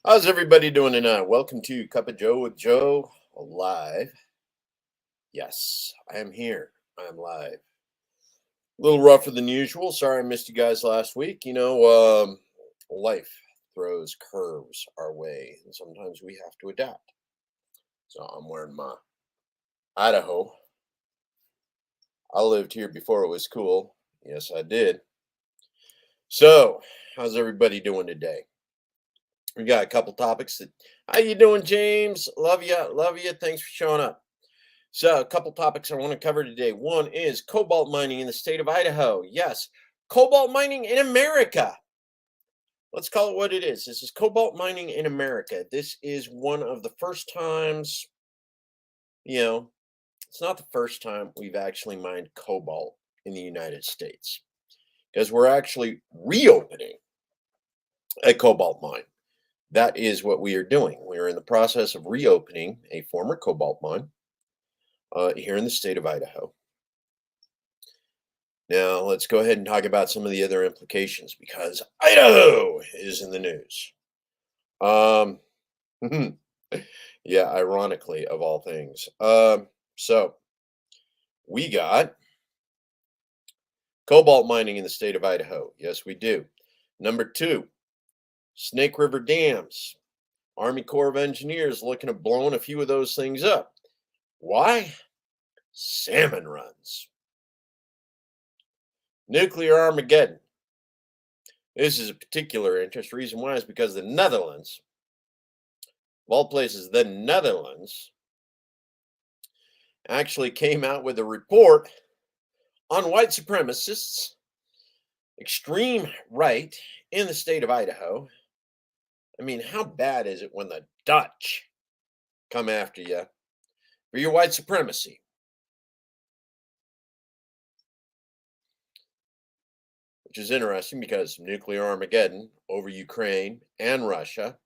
How's everybody doing tonight? Welcome to Cup of Joe with Joe live. Yes, I am here. I am live. A little rougher than usual. Sorry I missed you guys last week. Life throws curves our way, and sometimes we have to adapt. So I'm wearing my Idaho. I lived here before it was cool. Yes, I did. So, how's everybody doing today? We got a couple topics. How you doing, James? Love you. Love you. Thanks for showing up. So, a couple topics I want to cover today. One is cobalt mining in the state of Idaho. Yes, cobalt mining in America. Let's call it what it is. This is cobalt mining in America. This is one of the first times, you know, it's not the first time we've actually mined cobalt in the United States because we're actually reopening a cobalt mine. That is what we are doing. We are in the process of reopening a former cobalt mine here in the state of Idaho. Now, let's go ahead and talk about some of the other implications because Idaho is in the news. Um, yeah, ironically, of all things. So we got cobalt mining in the state of Idaho. Yes, we do. Number two, Snake River dams. Army Corps of Engineers looking at blowing a few of those things up. Why? Salmon runs. Nuclear Armageddon. This is a particular interest. Reason why is because the Netherlands, of all places, the Netherlands actually came out with a report on white supremacists, extreme right in the state of Idaho. I mean, how bad is it when the Dutch come after you for your white supremacy? Which is interesting because nuclear Armageddon over Ukraine and Russia,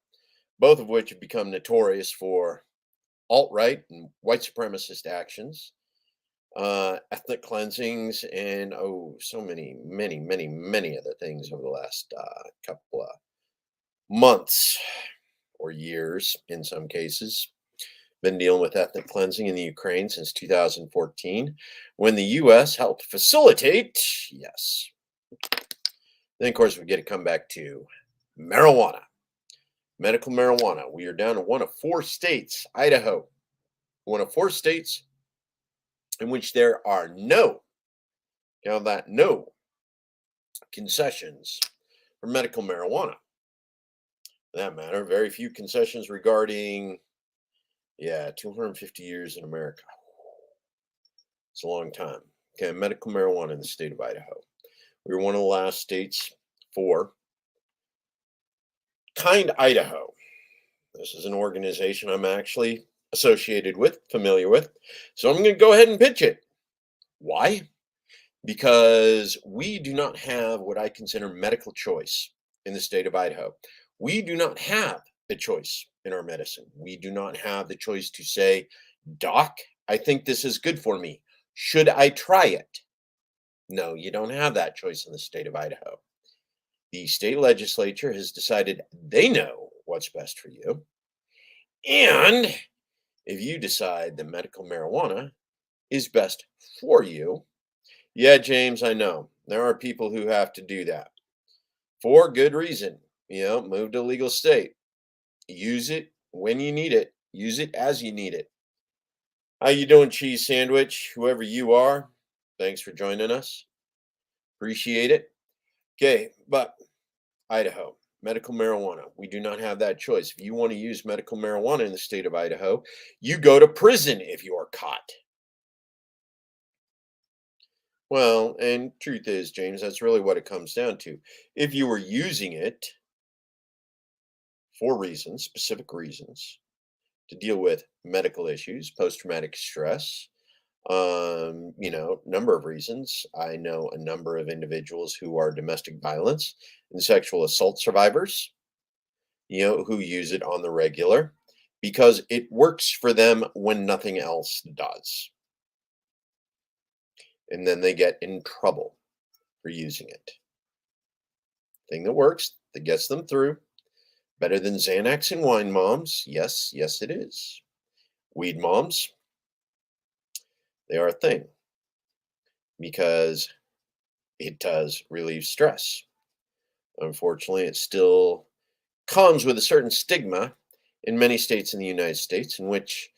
both of which have become notorious for alt-right and white supremacist actions, ethnic cleansings, and so many other things over the last couple of months or years in some cases. Been dealing with ethnic cleansing in the Ukraine since 2014 when the US helped facilitate, yes. Then, of course, we get to come back to marijuana, medical marijuana. We are down to one of four states, Idaho, one of four states in which there are no, count that, no concessions for medical marijuana. For that matter, very few concessions regarding, 250 years in America. It's a long time. Okay, medical marijuana in the state of Idaho. We were one of the last states for Kind Idaho. This is an organization I'm actually associated with, familiar with. So I'm going to go ahead and pitch it. Why? Because we do not have what I consider medical choice in the state of Idaho. We do not have a choice in our medicine. We do not have the choice to say, Doc, I think this is good for me. Should I try it? No, you don't have that choice in the state of Idaho. The state legislature has decided they know what's best for you. And if you decide that medical marijuana is best for you, yeah, James, I know there are people who have to do that for good reason. Move to a legal state, use it when you need it, use it as you need it. How you doing, cheese sandwich? Whoever you are, thanks for joining us. Appreciate it. Okay, but Idaho, medical marijuana. We do not have that choice. If you want to use medical marijuana in the state of Idaho, you go to prison if you are caught. Well, and truth is, James, that's really what it comes down to. If you were using it for reasons, specific reasons, to deal with medical issues, post-traumatic stress, number of reasons. I know a number of individuals who are domestic violence and sexual assault survivors, who use it on the regular because it works for them when nothing else does. And then they get in trouble for using it. Thing that works, that gets them through. Better than Xanax and wine moms? Yes, yes, it is. Weed moms, they are a thing because it does relieve stress. Unfortunately, it still comes with a certain stigma in many states in the United States, in which,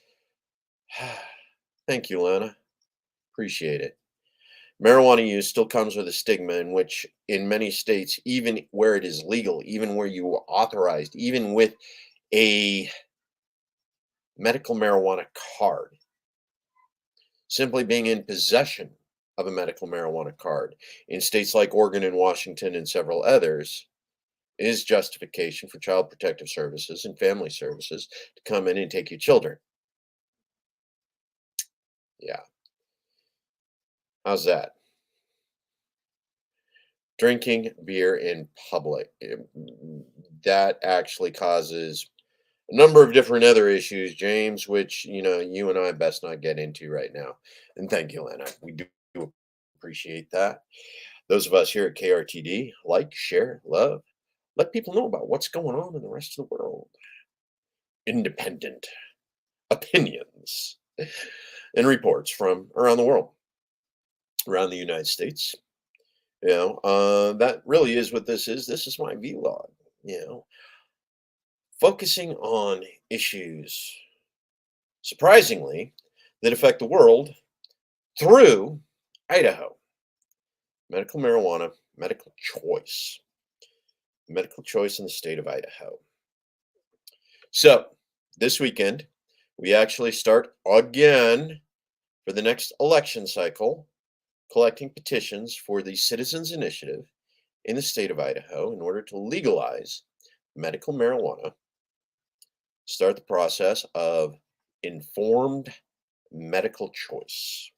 thank you, Lana, appreciate it. Marijuana use still comes with a stigma in which, in many states, even where it is legal, even where you are authorized, even with a medical marijuana card, simply being in possession of a medical marijuana card in states like Oregon and Washington and several others is justification for child protective services and family services to come in and take your children. Yeah. How's that? Drinking beer in public. That actually causes a number of different other issues, James, which, you and I best not get into right now. And thank you, Lana. We do appreciate that. Those of us here at KRTD like, share, love, let people know about what's going on in the rest of the world. Independent opinions and reports from around the world, around the United States. That really is what this is. This is my vlog, focusing on issues, surprisingly, that affect the world through Idaho. Medical marijuana, medical choice in the state of Idaho. So this weekend, we actually start again for the next election cycle, collecting petitions for the Citizens Initiative in the state of Idaho in order to legalize medical marijuana, start the process of informed medical choice,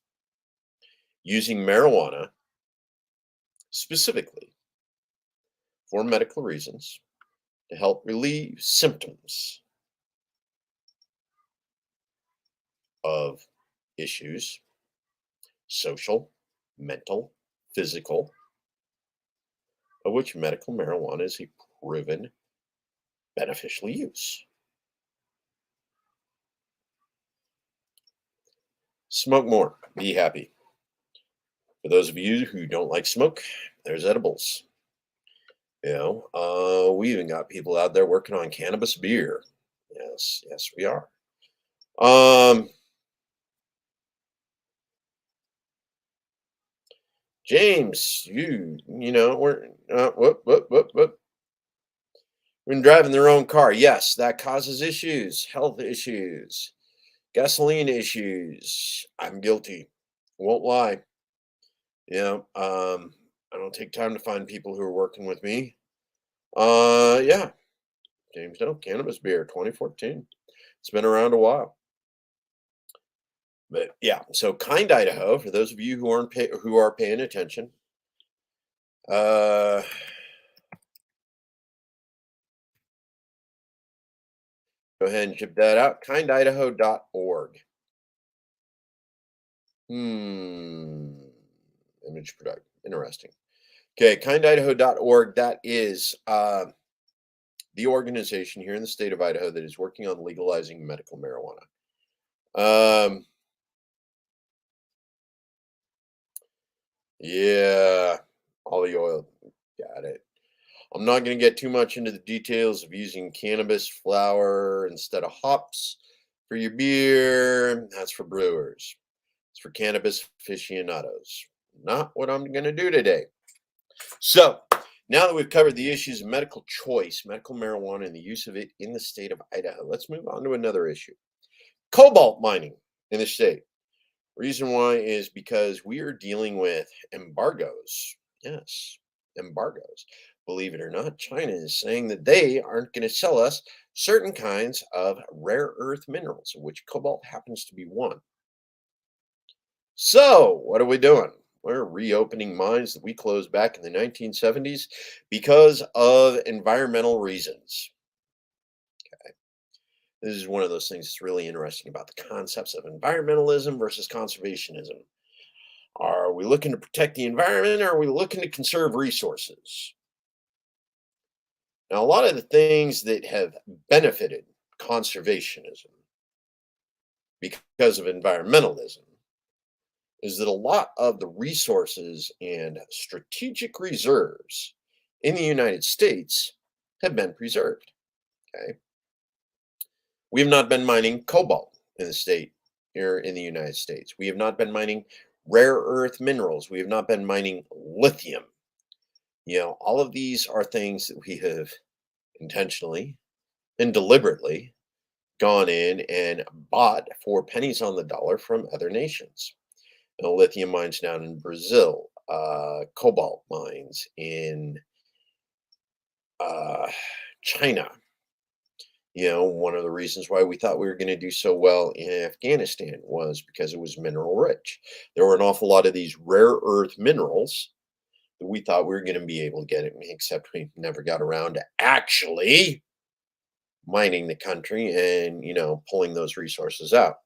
using marijuana specifically for medical reasons to help relieve symptoms of issues, social, mental, physical, of which medical marijuana is a proven beneficial use. Smoke more, be happy. For those of you who don't like smoke, there's edibles. We even got people out there working on cannabis beer. Yes, yes, we are. James, we're whoop. When driving their own car, yes, that causes issues, health issues, gasoline issues. I'm guilty. Won't lie. I don't take time to find people who are working with me. Yeah, James, no, cannabis beer, 2014. It's been around a while. But yeah, so Kind Idaho, for those of you who are paying attention, uh, go ahead and chip that out. kindidaho.org. Image product. Interesting. Okay, kindidaho.org. That is the organization here in the state of Idaho that is working on legalizing medical marijuana. Yeah, olive oil. Got it. I'm not going to get too much into the details of using cannabis flower instead of hops for your beer. That's for brewers. It's for cannabis aficionados. Not what I'm going to do today. So, now that we've covered the issues of medical choice, medical marijuana, and the use of it in the state of Idaho, let's move on to another issue. Cobalt mining in the state. Reason why is because we are dealing with embargoes. Yes, embargoes. Believe it or not, China is saying that they aren't going to sell us certain kinds of rare earth minerals, of which cobalt happens to be one. So, what are we doing? We're reopening mines that we closed back in the 1970s because of environmental reasons. This is one of those things that's really interesting about the concepts of environmentalism versus conservationism. Are we looking to protect the environment or are we looking to conserve resources? Now, a lot of the things that have benefited conservationism because of environmentalism is that a lot of the resources and strategic reserves in the United States have been preserved. Okay. We have not been mining cobalt in the state here in the United States. We have not been mining rare earth minerals. We have not been mining lithium. All of these are things that we have intentionally and deliberately gone in and bought for pennies on the dollar from other nations. Lithium mines down in Brazil, cobalt mines in uh, China. One of the reasons why we thought we were going to do so well in Afghanistan was because it was mineral rich. There were an awful lot of these rare earth minerals that we thought we were going to be able to get it, except we never got around to actually mining the country and, pulling those resources out.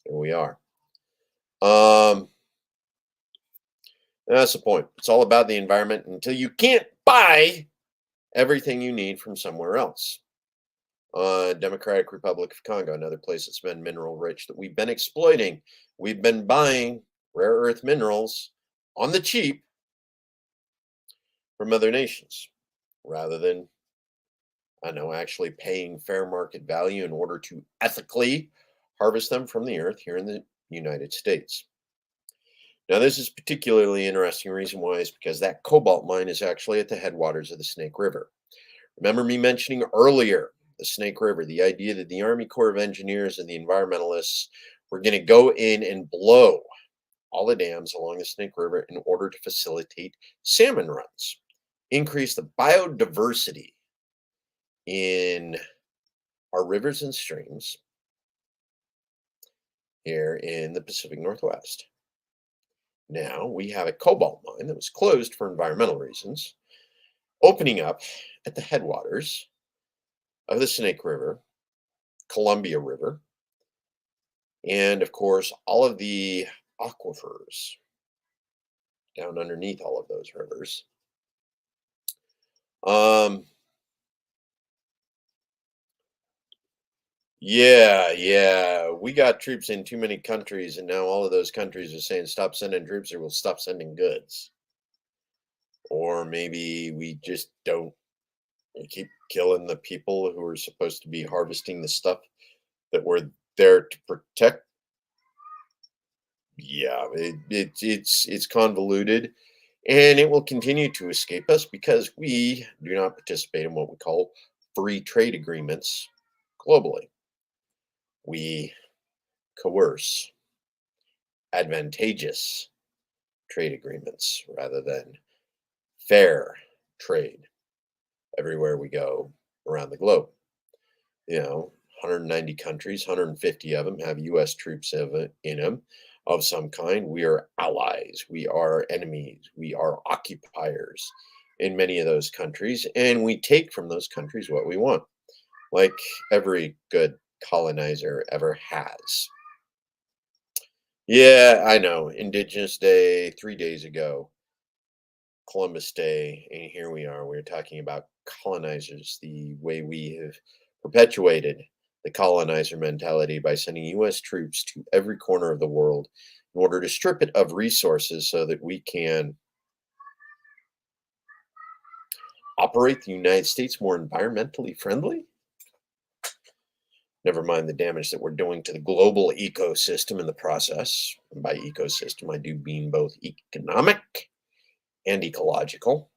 Here we are. That's the point. It's all about the environment until you can't buy everything you need from somewhere else. Democratic Republic of Congo, another place that's been mineral rich that we've been exploiting. We've been buying rare earth minerals on the cheap from other nations rather than, actually paying fair market value in order to ethically harvest them from the earth here in the United States. Now, this is particularly interesting. Reason why is because that cobalt mine is actually at the headwaters of the Snake River. Remember me mentioning earlier the Snake River, the idea that the Army Corps of Engineers and the environmentalists were going to go in and blow all the dams along the Snake River in order to facilitate salmon runs, increase the biodiversity in our rivers and streams here in the Pacific Northwest. Now we have a cobalt mine that was closed for environmental reasons, opening up at the headwaters of the Snake River, Columbia River, and of course, all of the aquifers down underneath all of those rivers. Yeah, we got troops in too many countries, and now all of those countries are saying stop sending troops or we'll stop sending goods. Or maybe we just don't keep killing the people who are supposed to be harvesting the stuff that we're there to protect. Yeah, it's convoluted, and it will continue to escape us because we do not participate in what we call free trade agreements globally. We coerce advantageous trade agreements rather than fair trade everywhere we go around the globe. 190 countries, 150 of them have U.S. troops in them of some kind. We are allies. We are enemies. We are occupiers in many of those countries, and we take from those countries what we want, like every good colonizer ever has. Yeah, I know. Indigenous Day, 3 days ago, Columbus Day, and here we are. We're talking about colonizers, the way we have perpetuated the colonizer mentality by sending U.S. troops to every corner of the world in order to strip it of resources so that we can operate the United States more environmentally friendly. Never mind the damage that we're doing to the global ecosystem in the process. And by ecosystem, I do mean both economic and ecological.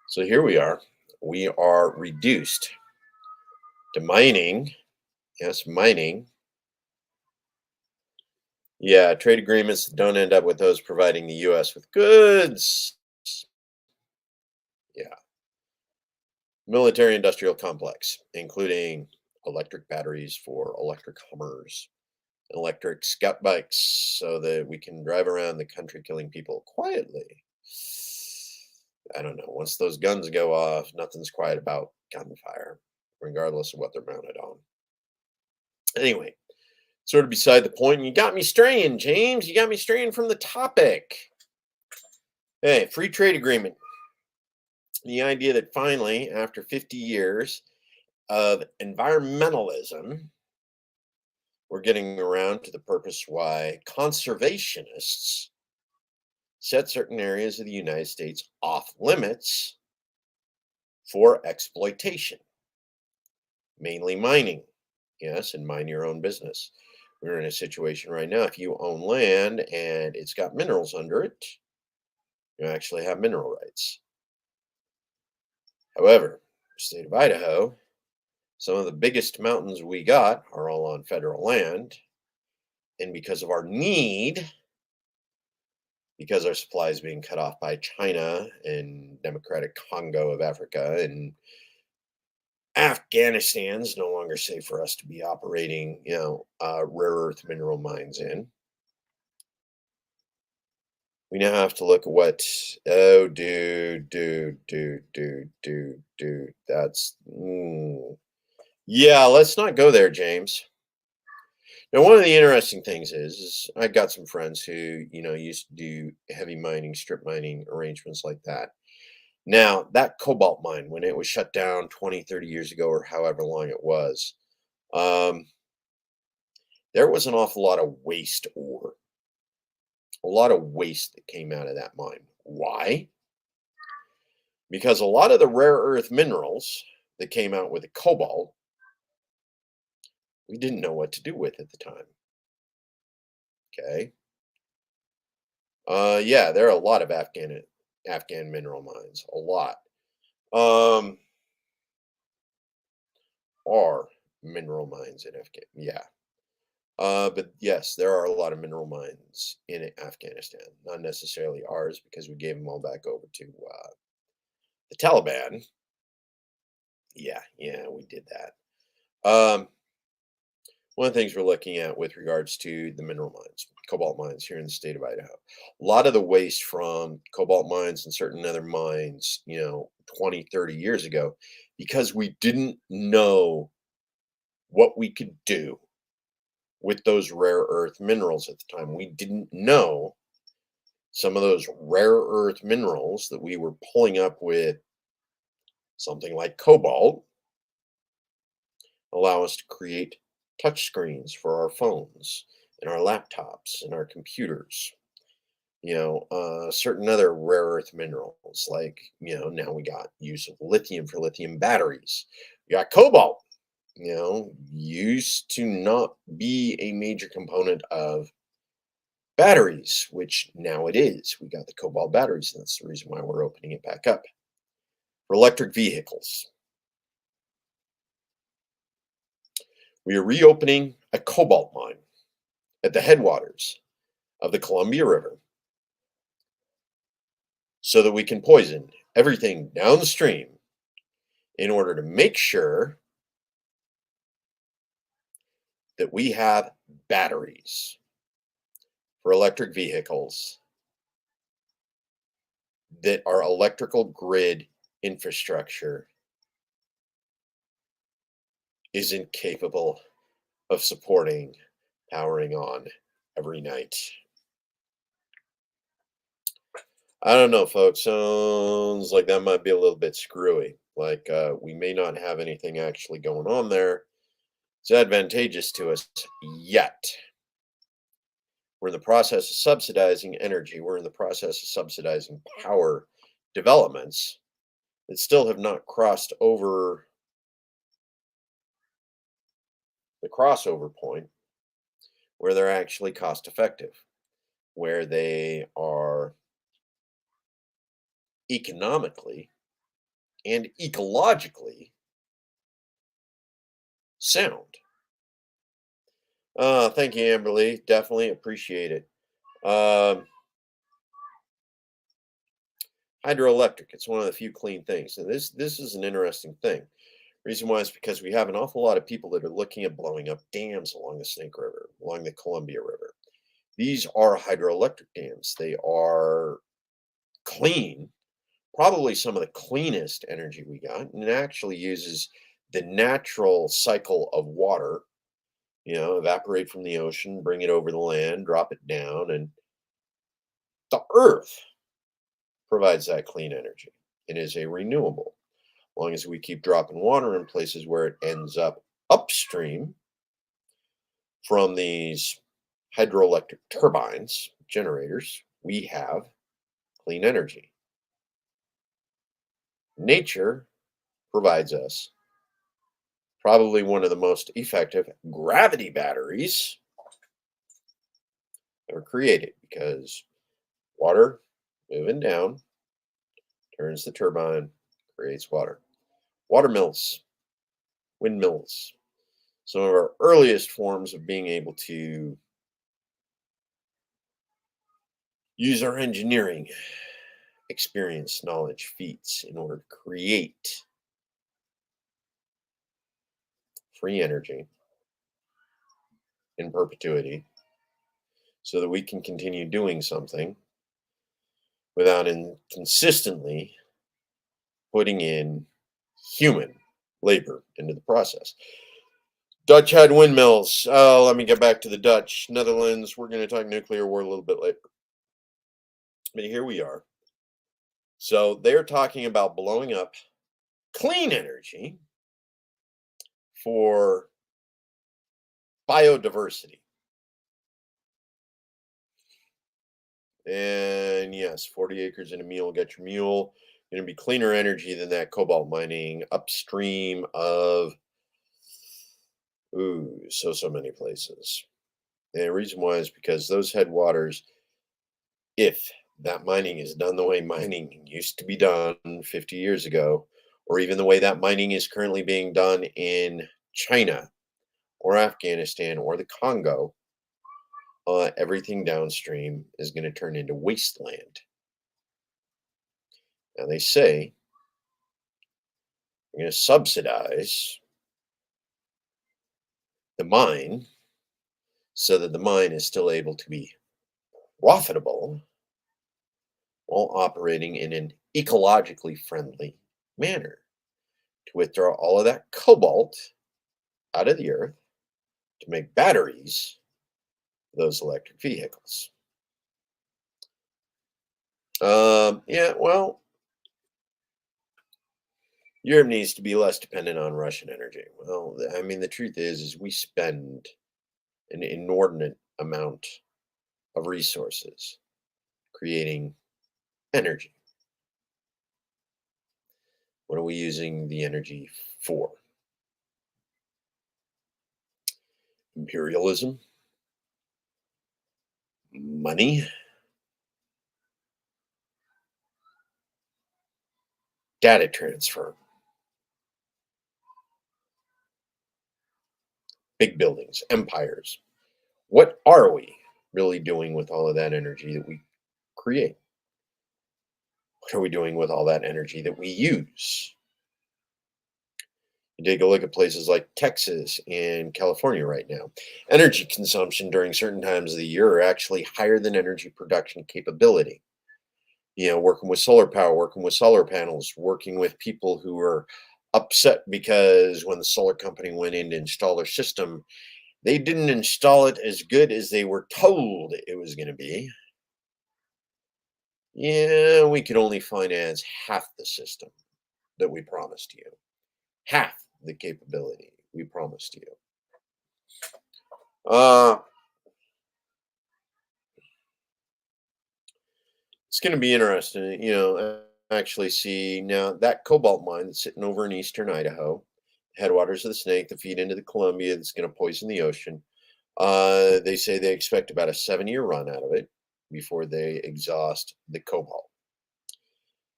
So here we are. We are reduced to mining. Yes, mining. Yeah, trade agreements that don't end up with those providing the U.S. with goods. Yeah. Military industrial complex, including electric batteries for electric Hummers, electric scout bikes, so that we can drive around the country killing people quietly. I don't know. Once those guns go off, nothing's quiet about gunfire, regardless of what they're mounted on. Anyway, sort of beside the point. You got me straying, James. You got me straying from the topic. Hey, free trade agreement. The idea that finally, after 50 years of environmentalism, we're getting around to the purpose why conservationists set certain areas of the United States off limits for exploitation, mainly mining. Yes, and mind your own business. We're in a situation right now. If you own land and it's got minerals under it, you actually have mineral rights. However, state of Idaho, some of the biggest mountains we got are all on federal land. And because of our need, because our supply is being cut off by China and Democratic Congo of Africa, and Afghanistan's no longer safe for us to be operating, rare earth mineral mines in. We now have to look at what, oh, dude, that's, yeah, let's not go there, James. Now, one of the interesting things is I got some friends who, used to do heavy mining, strip mining arrangements like that. Now, that cobalt mine, when it was shut down 20, 30 years ago, or however long it was, um, there was an awful lot of waste ore, a lot of waste that came out of that mine. Why? Because a lot of the rare earth minerals that came out with the cobalt, we didn't know what to do with at the time. Okay. Yeah, there are a lot of Afghan mineral mines, a lot. Um, are mineral mines in Afghan? Yeah. But yes, there are a lot of mineral mines in Afghanistan. Not necessarily ours because we gave them all back over to the Taliban. Yeah, we did that. One of the things we're looking at with regards to the mineral mines, cobalt mines here in the state of Idaho, a lot of the waste from cobalt mines and certain other mines, 20, 30 years ago, because we didn't know what we could do with those rare earth minerals at the time. We didn't know some of those rare earth minerals that we were pulling up with something like cobalt allow us to create touch screens for our phones and our laptops and our computers. Certain other rare earth minerals, like, now we got use of lithium for lithium batteries. We got cobalt, used to not be a major component of batteries, which now it is. We got the cobalt batteries, and that's the reason why we're opening it back up. For electric vehicles, we are reopening a cobalt mine at the headwaters of the Columbia River so that we can poison everything downstream in order to make sure that we have batteries for electric vehicles, that our electrical grid infrastructure is incapable of supporting powering on every night. I don't know, folks. Sounds like that might be a little bit screwy. Like, we may not have anything actually going on there. It's advantageous to us yet. We're in the process of subsidizing energy. We're in the process of subsidizing power developments that still have not crossed over the crossover point where they're actually cost effective, where they are economically and ecologically sound. Thank you, Amberly. Definitely appreciate it. Um, Hydroelectric. It's one of the few clean things, and this is an interesting thing. Reason why is because we have an awful lot of people that are looking at blowing up dams along the Snake River, along the Columbia River. These are hydroelectric dams. They are clean, probably some of the cleanest energy we got, and it actually uses the natural cycle of water, evaporate from the ocean, bring it over the land, drop it down, and the earth provides that clean energy. It is a renewable. As long as we keep dropping water in places where it ends up upstream from these hydroelectric turbines, generators, we have clean energy. Nature provides us probably one of the most effective gravity batteries ever created, because water moving down turns the turbine, creates water. Water mills, windmills, some of our earliest forms of being able to use our engineering experience, knowledge, feats in order to create free energy in perpetuity so that we can continue doing something without consistently putting in human labor into the process. Dutch had windmills. Oh, let me get back to the Dutch. Netherlands, we're going to talk nuclear war a little bit later. But here we are. So they're talking about blowing up clean energy for biodiversity. And yes, 40 acres and a mule, get your mule. Going to be cleaner energy than that cobalt mining upstream of so many places. And the reason why is because those headwaters, if that mining is done the way mining used to be done 50 years ago, or even the way that mining is currently being done in China or Afghanistan or the Congo, everything downstream is going to turn into wasteland. Now they say they're going to subsidize the mine so that the mine is still able to be profitable while operating in an ecologically friendly manner, to withdraw all of that cobalt out of the earth to make batteries for those electric vehicles. Yeah, well, Europe needs to be less dependent on Russian energy. Well, I mean, the truth is we spend an inordinate amount of resources creating energy. What are we using the energy for? Imperialism, money, data transfer, big buildings, empires. What are we really doing with all of that energy that we create? What are we doing with all that energy that we use? You take a look at places like Texas and California right now. Energy consumption during certain times of the year are actually higher than energy production capability. You know, working with solar power, working with solar panels, working with people who are upset because when the solar company went in to install their system, they didn't install it as good as they were told it was going to be. Yeah, we could only finance half the system that we promised you, half the capability we promised you. It's going to be interesting, actually see now that cobalt mine that's sitting over in eastern Idaho, headwaters of the Snake that feed into the Columbia, that's going to poison the ocean. They say they expect about a 7-year run out of it before they exhaust the cobalt.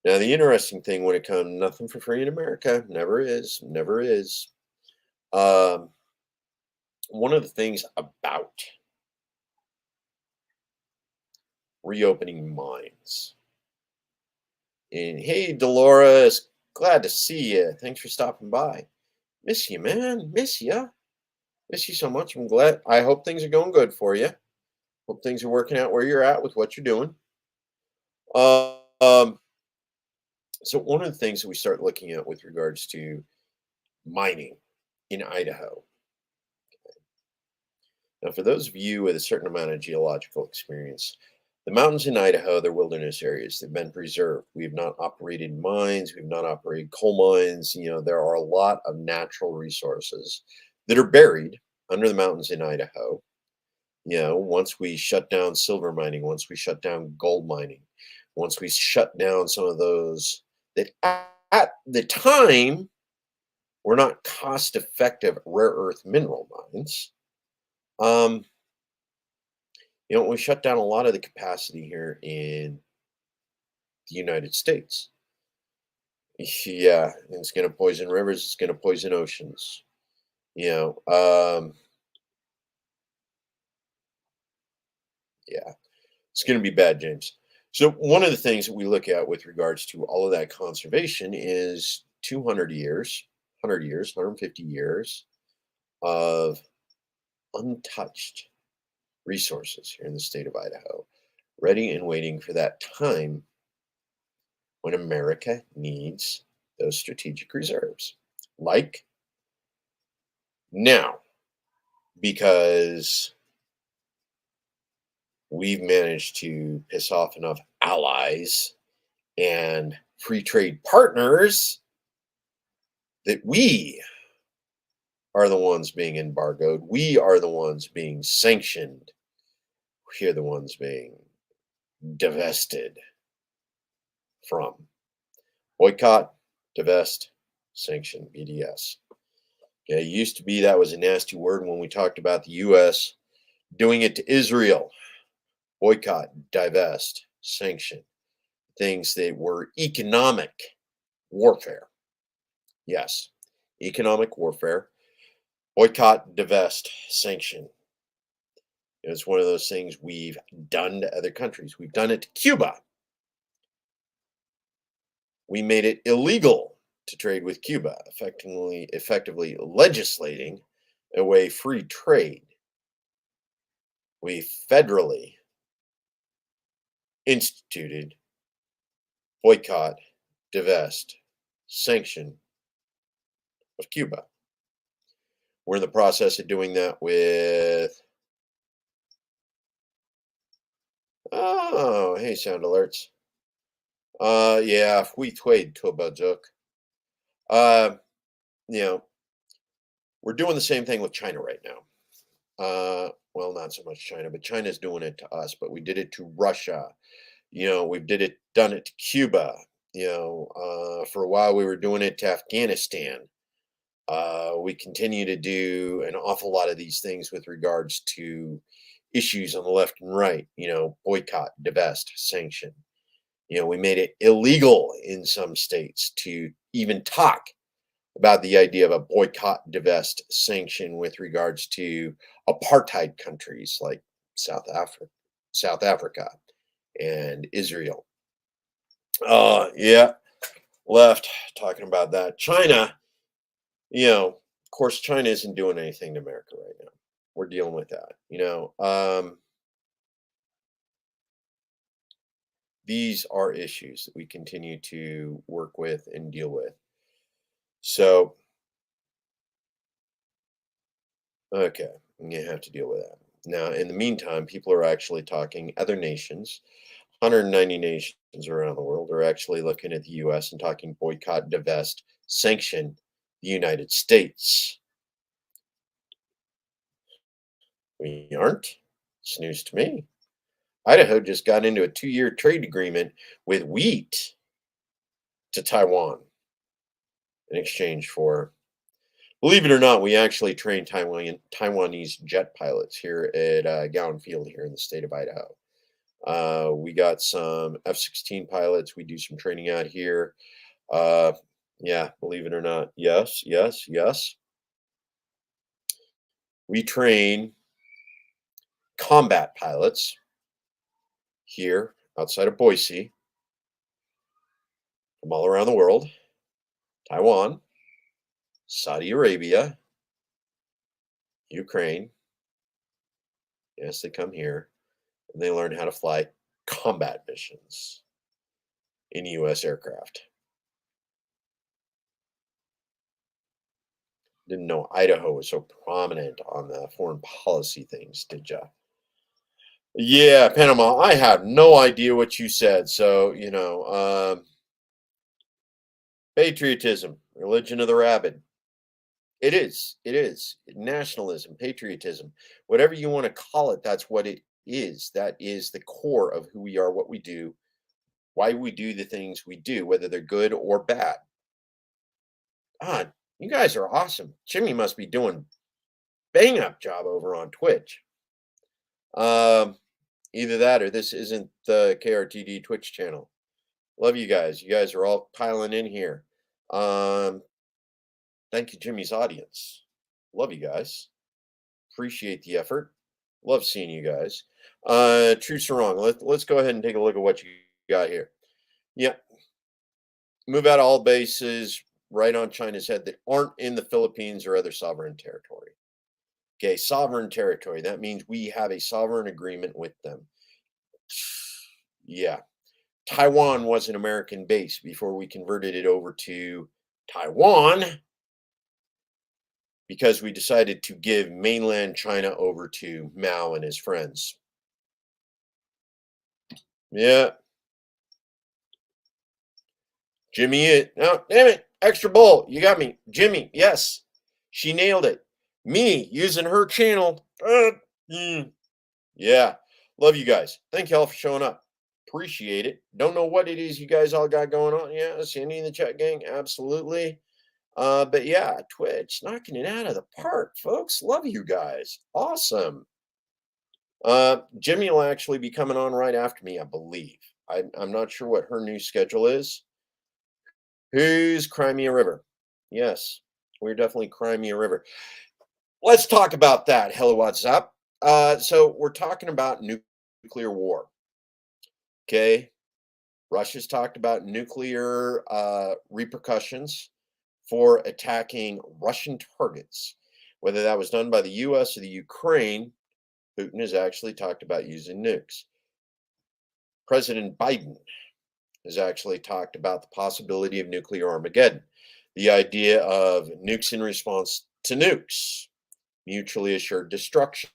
Now, the interesting thing when it comes, nothing for free in America, never is, never is. Um, one of the things about reopening mines, and hey, Dolores, glad to see you. Thanks for stopping by. Miss you, man. Miss you. Miss you so much. I'm glad. I hope things are going good for you. Hope things are working out where you're at with what you're doing. Um, so one of the things that we start looking at with regards to mining in Idaho. Now, for those of you with a certain amount of geological experience, The mountains in Idaho, they're wilderness areas. They've been preserved. We've not operated mines. We've not operated coal mines. There are a lot of natural resources that are buried under the mountains in Idaho. Once we shut down silver mining, once we shut down gold mining, once we shut down some of those that at the time were not cost effective rare earth mineral mines, um, we shut down a lot of the capacity here in the United States. Yeah, and it's going to poison rivers, it's going to poison oceans. You know, um, yeah, it's going to be bad, James. So, one of the things that we look at with regards to all of that conservation is 200 years, 100 years, 150 years of untouched resources here in the state of Idaho, ready and waiting for that time when America needs those strategic reserves. Like now, because we've managed to piss off enough allies and free trade partners that we are the ones being embargoed. We are the ones being sanctioned. We are the ones being divested from. Boycott, divest, sanction, BDS. Okay, it used to be that was a nasty word when we talked about the U.S. doing it to Israel. Boycott, divest, sanction. Things that were economic warfare. Yes, economic warfare. Boycott, divest, sanction. It's one of those things we've done to other countries. We've done it to Cuba. We made it illegal to trade with Cuba, effectively legislating away free trade. We federally instituted boycott, divest, sanction of Cuba. We're in the process of doing that with, oh, hey, sound alerts. Yeah, we trade Tobajuk. Uh, you know, we're doing the same thing with China right now. Well, not so much China, but China's doing it to us. But we did it to Russia. We've done it to Cuba. For a while we were doing it to Afghanistan. We continue to do an awful lot of these things with regards to issues on the left and right. Boycott, divest, sanction. We made it illegal in some states to even talk about the idea of a boycott, divest, sanction with regards to apartheid countries like South Africa, and Israel. Yeah, left talking about that. China, of course, China isn't doing anything to America right now. We're dealing with that. These are issues that we continue to work with and deal with. So, okay, you have to deal with that. Now, in the meantime, people are actually talking, other nations, 190 nations around the world are actually looking at the US and talking boycott, divest, sanction the United States. We aren't. It's news to me. Idaho just got into a 2-year trade agreement with wheat to Taiwan in exchange for, believe it or not, we actually train Taiwanese jet pilots here at Gowan Field here in the state of Idaho. We got some F-16 pilots. We do some training out here. Yeah, believe it or not. Yes, yes, yes. We train combat pilots here outside of Boise from all around the world. Taiwan, Saudi Arabia, Ukraine. Yes, they come here and they learn how to fly combat missions in U.S. aircraft. Didn't know Idaho was so prominent on the foreign policy things, did ya? Yeah, Panama. I have no idea what you said. So, patriotism, religion of the rabid. It is. It is. Nationalism, patriotism, whatever you want to call it, that's what it is. That is the core of who we are, what we do, why we do the things we do, whether they're good or bad. God, you guys are awesome. Jimmy must be doing bang up job over on Twitch. Um, Either that or this isn't the KRTD Twitch channel. Love you guys. You guys are all piling in here. Um, Thank you, Jimmy's audience. Love you guys. Appreciate the effort. Love seeing you guys. Truth or wrong? Let's go ahead and take a look at what you got here. Yeah, move out all bases right on China's head that aren't in the Philippines or other sovereign territory. Okay, sovereign territory. That means we have a sovereign agreement with them. Yeah. Taiwan was an American base before we converted it over to Taiwan because we decided to give mainland China over to Mao and his friends. Yeah. Jimmy, no, damn it. Extra bowl. You got me. Jimmy, yes. She nailed it. Me using her channel. Yeah. Love you guys. Thank you all for showing up. Appreciate it. Don't know what it is you guys all got going on. Yeah, Sandy in the chat gang. Absolutely. But yeah, Twitch knocking it out of the park, folks. Love you guys. Awesome. Jimmy will actually be coming on right after me, I believe. I'm not sure what her new schedule is. Who's Crimea River? Yes, we're definitely Crimea River. Let's talk about that. Hello, what's up? So we're talking about nuclear war. Okay. Russia's talked about nuclear repercussions for attacking Russian targets. Whether that was done by the US or the Ukraine, Putin has actually talked about using nukes. President Biden has actually talked about the possibility of nuclear Armageddon, the idea of nukes in response to nukes, mutually assured destruction,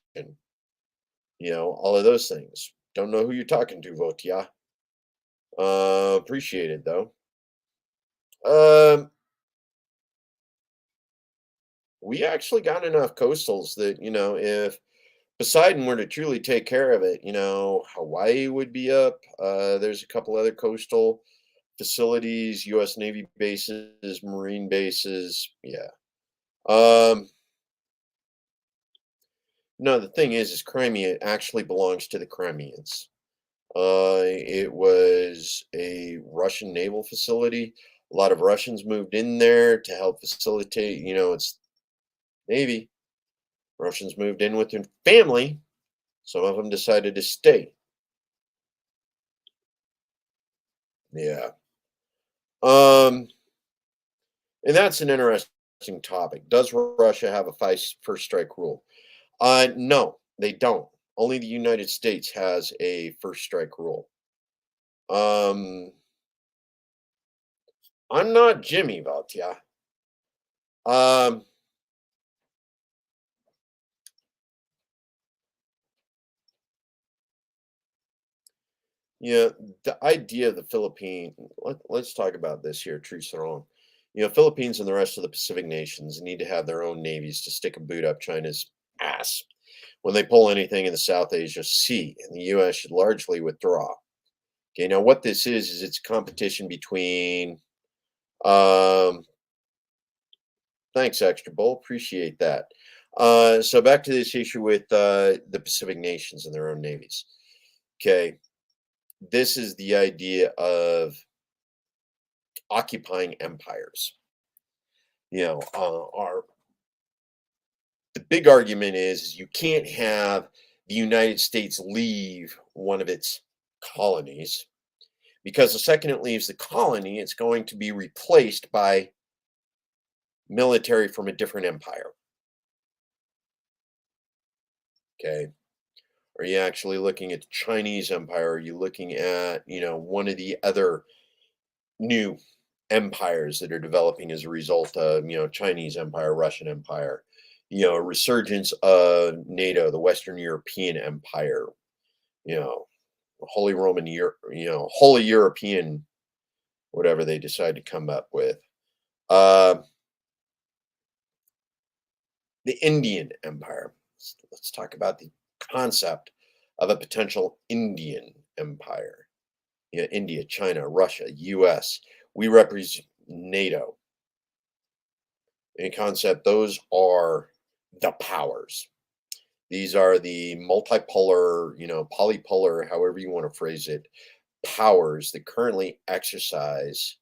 all of those things. Don't know who you're talking to, Votia. Appreciate it, though. We actually got enough coastals that, if Poseidon were to truly take care of it, Hawaii would be up. There's a couple other coastal facilities, U.S. Navy bases, Marine bases. Yeah. No, the thing is Crimea actually belongs to the Crimeans. It was a Russian naval facility. A lot of Russians moved in there to help facilitate, its navy. Russians moved in with their family. Some of them decided to stay. Yeah. And that's an interesting topic. Does Russia have a first strike rule? No, they don't. Only the United States has a first strike rule. I'm not Jimmy Valtia. Yeah, the idea of the Philippines, let's talk about this here, truth or wrong. Philippines and the rest of the Pacific nations need to have their own navies to stick a boot up China's ass when they pull anything in the South Asia Sea, and the U.S. should largely withdraw. Okay, now what this is it's competition between, thanks, Extra Bowl, appreciate that. So back to this issue with the Pacific nations and their own navies. Okay, this is the idea of occupying empires. Our the big argument is you can't have the United States leave one of its colonies because the second it leaves the colony, it's going to be replaced by military from a different empire. Okay. Are you actually looking at the Chinese empire? Are you looking at, one of the other new empires that are developing as a result of, Chinese empire, Russian empire, a resurgence of NATO, the Western European Empire, you know, Holy Roman, Holy European, whatever they decide to come up with. Uh, the Indian Empire. Let's talk about the concept of a potential Indian empire. India, China, Russia, US. We represent NATO. In concept, those are the powers. These are the multipolar, polypolar, however you want to phrase it, powers that currently exercise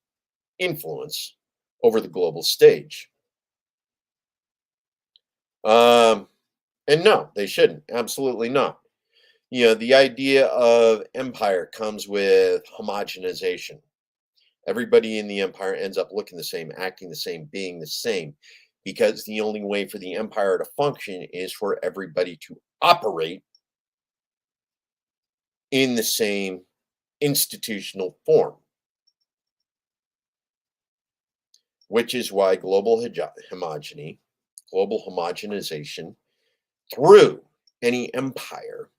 influence over the global stage. Um, and no, they shouldn't. Absolutely not. The idea of empire comes with homogenization. Everybody in the empire ends up looking the same, acting the same, being the same, because the only way for the empire to function is for everybody to operate in the same institutional form, which is why global global homogenization through any empire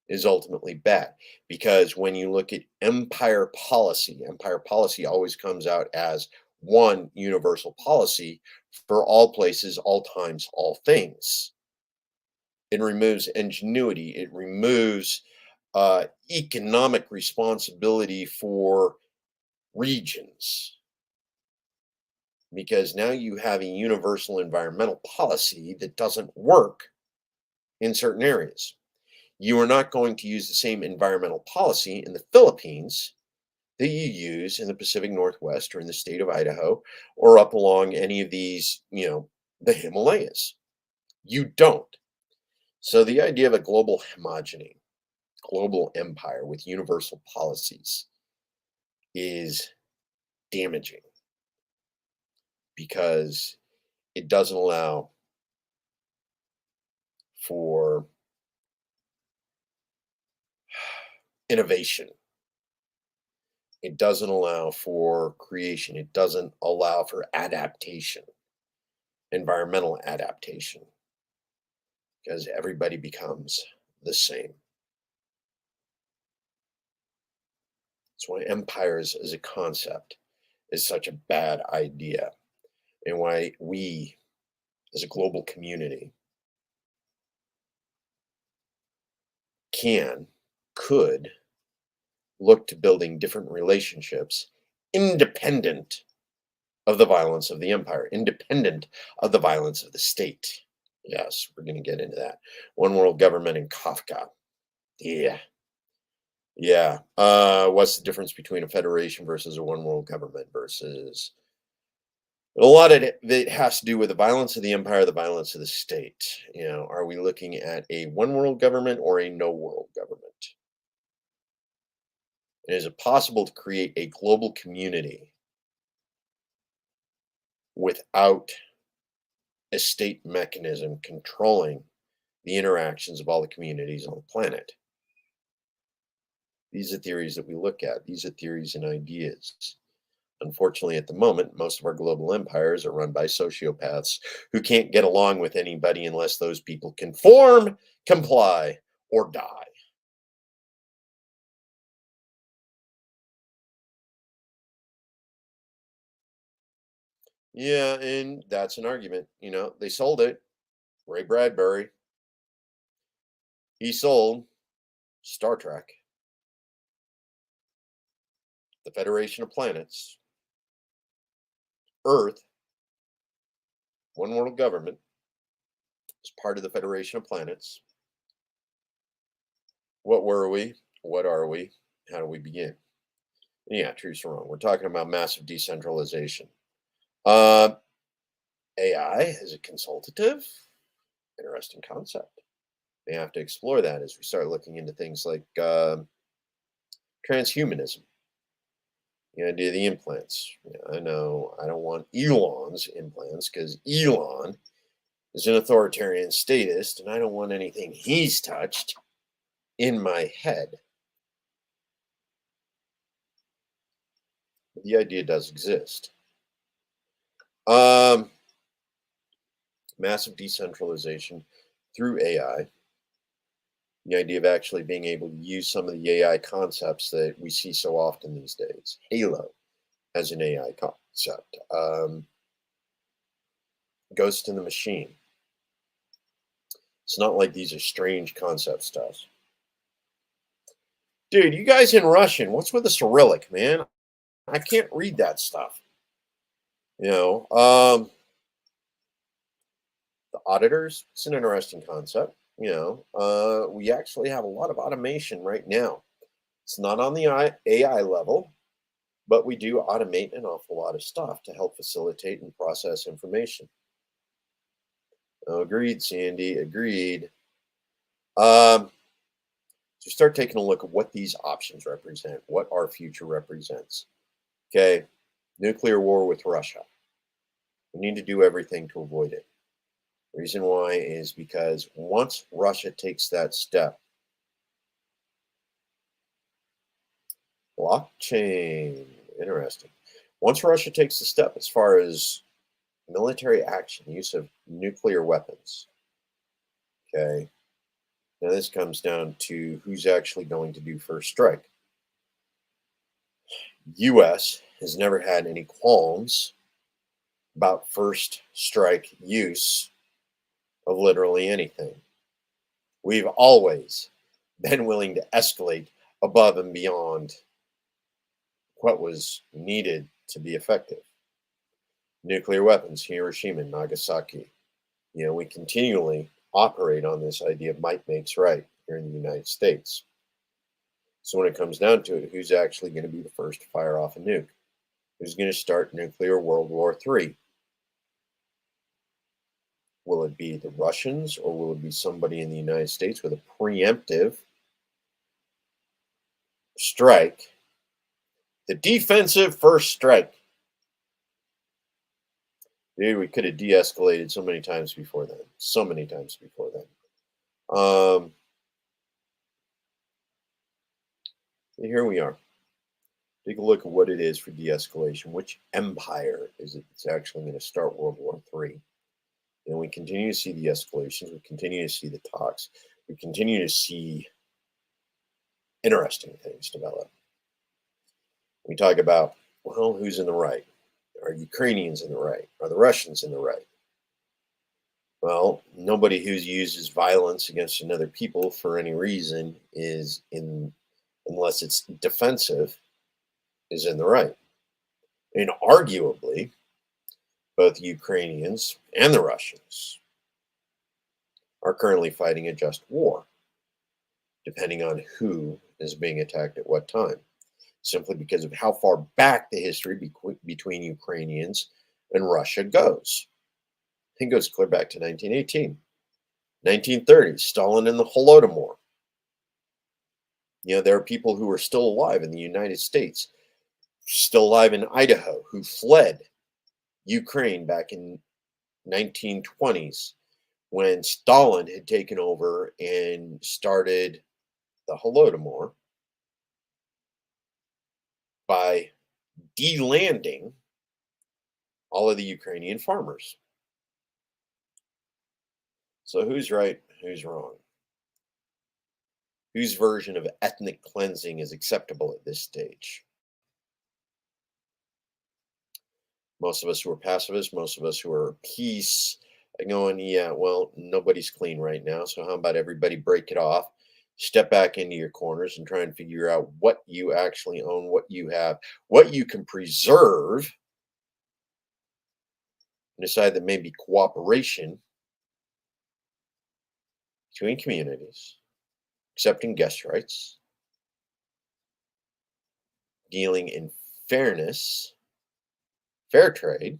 is ultimately bad. Because when you look at empire policy always comes out as one universal policy for all places, all times, all things. It removes ingenuity. It removes economic responsibility for regions. Because now you have a universal environmental policy that doesn't work in certain areas. You are not going to use the same environmental policy in the Philippines that you use in the Pacific Northwest or in the state of Idaho or up along any of these, the Himalayas. You don't. So the idea of a global homogeny, global empire with universal policies is damaging because it doesn't allow for innovation. It doesn't allow for creation. It doesn't allow for adaptation, environmental adaptation, because everybody becomes the same. That's why empires as a concept is such a bad idea, and why we as a global community could look to building different relationships independent of the violence of the empire, independent of the violence of the state. Yes, we're going to get into that. One world government and Kafka. Yeah. Yeah. What's the difference between a federation versus a one world government versus a lot of it has to do with the violence of the empire, the violence of the state. Are we looking at a one world government or a no world government? And is it possible to create a global community without a state mechanism controlling the interactions of all the communities on the planet? These are theories that we look at. These are theories and ideas. Unfortunately, at the moment, most of our global empires are run by sociopaths who can't get along with anybody unless those people conform, comply, or die. Yeah, and that's an argument. They sold it. Ray Bradbury, he sold Star Trek, the Federation of Planets, Earth, one world government, as part of the Federation of Planets. What were we? What are we? How do we begin? Yeah, truth's wrong. We're talking about massive decentralization. Uh, AI as a consultative, interesting concept. We have to explore that as we start looking into things like transhumanism. The idea of the implants. I know I don't want Elon's implants because Elon is an authoritarian statist, and I don't want anything he's touched in my head. But the idea does exist. Massive decentralization through AI. The idea of actually being able to use some of the AI concepts that we see so often these days. Halo as an AI concept. Ghost in the Machine. It's not like these are strange concept stuff. Dude, you guys in Russian, what's with the Cyrillic, man? I can't read that stuff. You know, the auditors, it's an interesting concept. We actually have a lot of automation right now. It's not on the AI level, but we do automate an awful lot of stuff to help facilitate and process information. Agreed, Sandy. Agreed. So start taking a look at what these options represent, what our future represents. Okay, nuclear war with Russia. We need to do everything to avoid it. The reason why is because once Russia takes that step, blockchain, interesting. Once Russia takes the step as far as military action, use of nuclear weapons, okay, now this comes down to who's actually going to do first strike. US has never had any qualms about first strike use of literally anything. We've always been willing to escalate above and beyond what was needed to be effective. Nuclear weapons, Hiroshima and Nagasaki. We continually operate on this idea of might makes right here in the United States. So when it comes down to it, who's actually going to be the first to fire off a nuke? Who's going to start nuclear World War III? Will it be the Russians, or will it be somebody in the United States with a preemptive strike? The defensive first strike. Dude, we could have de-escalated so many times before then. So many times before then. Here we are. Take a look at what it is for de-escalation. Which empire is it that's actually going to start World War III? And we continue to see the escalations. We continue to see the talks. We continue to see interesting things develop. We talk about, well, who's in the right? Are Ukrainians in the right? Are the Russians in the right? Well, nobody who uses violence against another people for any reason unless it's defensive, is in the right. And arguably, both Ukrainians and the Russians are currently fighting a just war, depending on who is being attacked at what time, simply because of how far back the history between Ukrainians and Russia goes. It goes clear back to 1918, 1930s, Stalin and the Holodomor. There are people who are still alive in the United States, still alive in Idaho, who fled Ukraine back in 1920s when Stalin had taken over and started the Holodomor by delanding all of the Ukrainian farmers. So who's right, who's wrong? Whose version of ethnic cleansing is acceptable at this stage? Most of us who are pacifists, most of us who are peace, are going, yeah, well, nobody's clean right now. So how about everybody break it off, step back into your corners and try and figure out what you actually own, what you have, what you can preserve, and decide that maybe cooperation between communities, accepting guest rights, dealing in fairness, fair trade,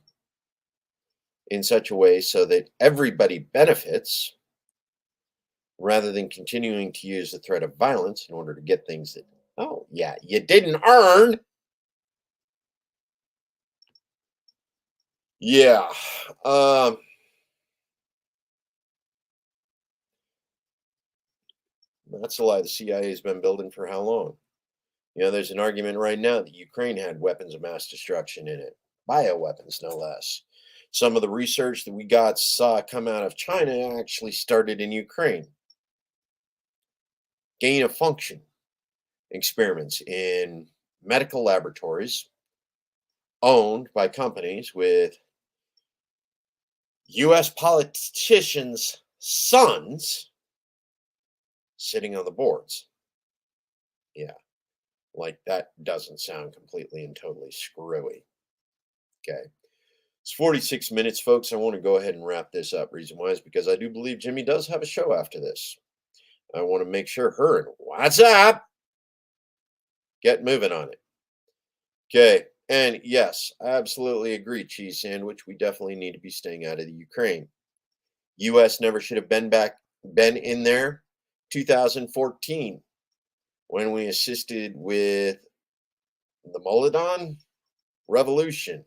in such a way so that everybody benefits rather than continuing to use the threat of violence in order to get things that, oh, yeah, you didn't earn. Yeah. That's a lie. The CIA has been building for how long? There's an argument right now that Ukraine had weapons of mass destruction in it, bioweapons, no less. Some of the research that we saw come out of China actually started in Ukraine. gain of function experiments in medical laboratories owned by companies with US politicians' sons sitting on the boards. Yeah, like that doesn't sound completely and totally screwy. Okay. It's 46 minutes, folks. I want to go ahead and wrap this up. Reason why is because I do believe Jimmy does have a show after this. I want to make sure her and what's up, get moving on it. Okay. And yes, I absolutely agree, cheese sandwich. We definitely need to be staying out of the Ukraine. US never should have been in there 2014 when we assisted with the Molodon revolution.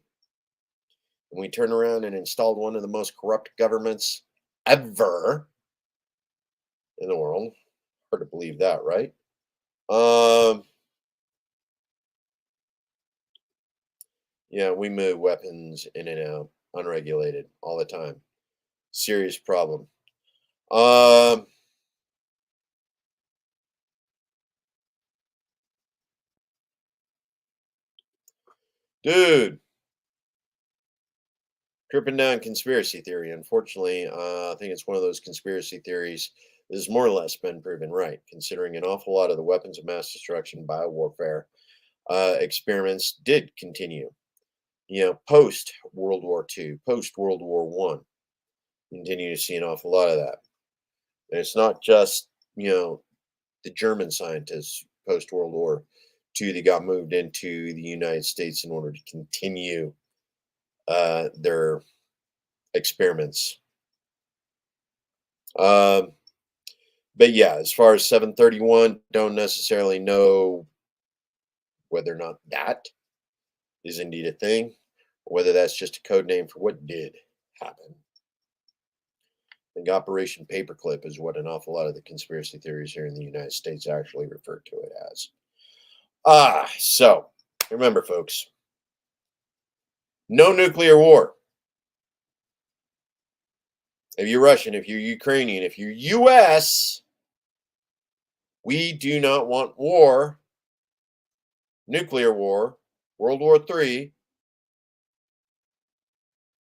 And we turned around and installed one of the most corrupt governments ever in the world. Hard to believe that, right? Yeah, we move weapons in and out unregulated all the time. Serious problem. Dude, tripping down conspiracy theory. Unfortunately, I think it's one of those conspiracy theories that has more or less been proven right, considering an awful lot of the weapons of mass destruction, biowarfare experiments did continue. Post World War II, post World War One, continue to see an awful lot of that. And it's not just the German scientists post World War II that got moved into the United States in order to continue their experiments. But yeah, as far as 731, don't necessarily know whether or not that is indeed a thing, or whether that's just a code name for what did happen. I think Operation Paperclip is what an awful lot of the conspiracy theories here in the United States actually refer to it as. So remember, folks, no nuclear war. If you're Russian, if you're Ukrainian, if you're US, we do not want war, nuclear war, World War III,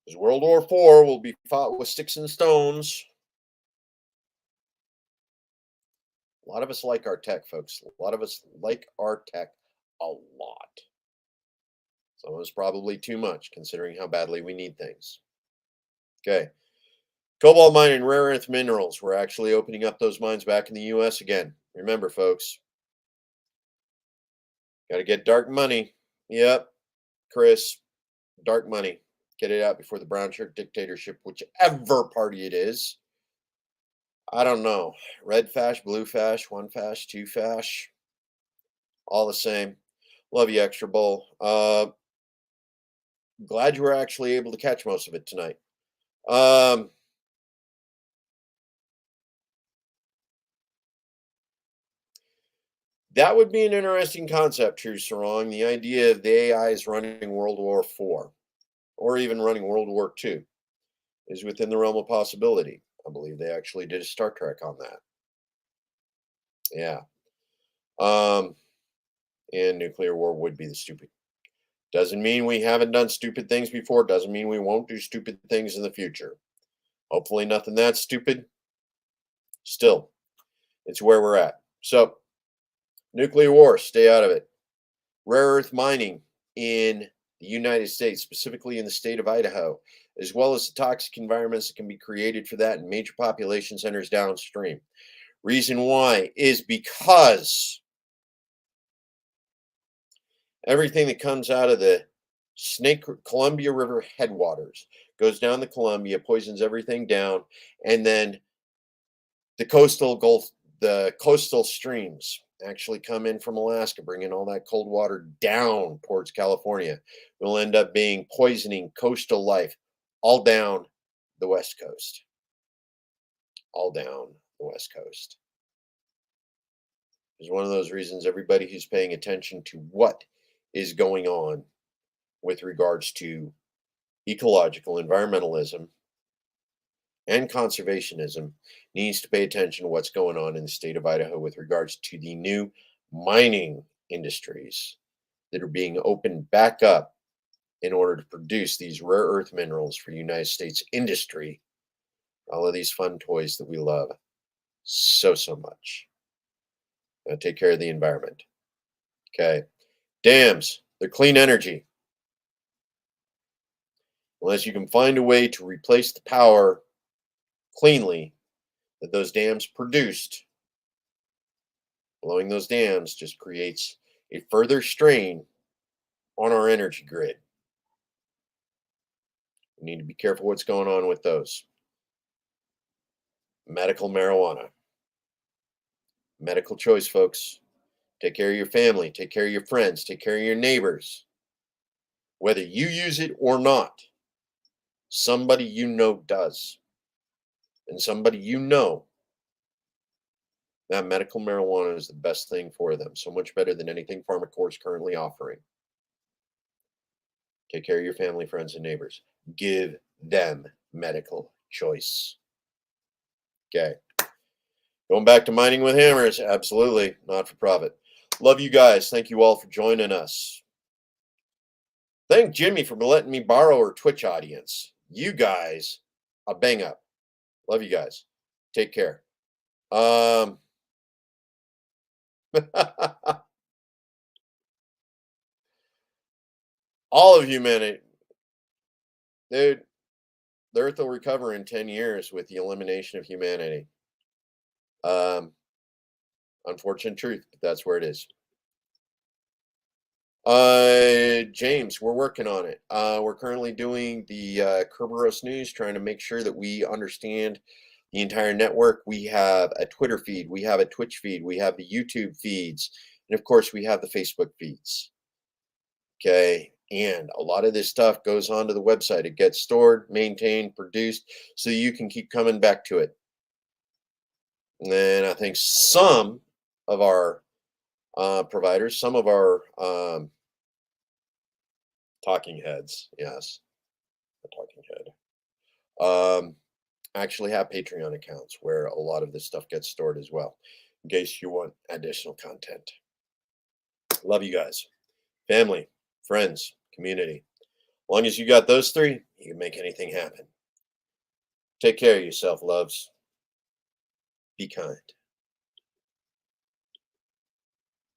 because World War IV will be fought with sticks and stones. A lot of us like our tech, folks. A lot of us like our tech a lot. Some of us probably too much, considering how badly we need things. Okay. Cobalt mining and rare earth minerals. We're actually opening up those mines back in the US again. Remember, folks, got to get dark money. Yep, Chris, dark money. Get it out before the brown shirt dictatorship, whichever party it is. I don't know. Red fash, blue fash, one fash, two fash. All the same. Love you, Extra Bowl. Glad you were actually able to catch most of it tonight. That would be an interesting concept, true Sarong. The idea of the AI is running World War IV or even running World War II is within the realm of possibility. I believe they actually did a Star Trek on that. Yeah. And nuclear war would be the stupid. Doesn't mean we haven't done stupid things before. Doesn't mean we won't do stupid things in the future. Hopefully nothing that stupid. Still, it's where we're at. So, nuclear war, stay out of it. Rare earth mining in the United States, specifically in the state of Idaho, as well as the toxic environments that can be created for that in major population centers downstream. Reason why is because everything that comes out of the Columbia River headwaters goes down the Columbia, poisons everything down, and then the coastal streams actually come in from Alaska, bringing all that cold water down towards California. Will end up being poisoning coastal life all down the West Coast. All down the West Coast. It's one of those reasons everybody who's paying attention to what is going on with regards to ecological environmentalism and conservationism needs to pay attention to what's going on in the state of Idaho with regards to the new mining industries that are being opened back up in order to produce these rare earth minerals for United States industry. All of these fun toys that we love so much. Take care of the environment. Okay. Dams, they're clean energy. Unless you can find a way to replace the power cleanly that those dams produced, blowing those dams just creates a further strain on our energy grid. We need to be careful what's going on with those. Medical marijuana. Medical choice, folks. Take care of your family, take care of your friends, take care of your neighbors. Whether you use it or not, somebody you know does. And somebody you know, that medical marijuana is the best thing for them. So much better than anything PharmaCore is currently offering. Take care of your family, friends, and neighbors. Give them medical choice. Okay. Going back to mining with hammers. Absolutely. Not for profit. Love you guys. Thank you all for joining us. Thank Jimmy for letting me borrow her Twitch audience. You guys, a bang up. Love you guys. Take care. All of humanity, dude, the earth will recover in 10 years with the elimination of humanity. Unfortunate truth, but that's where it is. James, we're working on it. We're currently doing the Kerberos News, trying to make sure that we understand the entire network. We have a Twitter feed, we have a Twitch feed, we have the YouTube feeds, and of course we have the Facebook feeds. Okay, and a lot of this stuff goes onto the website. It gets stored, maintained, produced, so you can keep coming back to it. And then I think some of our providers, some of our talking heads, yes, a talking head, actually have Patreon accounts where a lot of this stuff gets stored as well, in case you want additional content. Love you guys. Family, friends, community. As long as you got those three, you can make anything happen. Take care of yourself, loves. Be kind.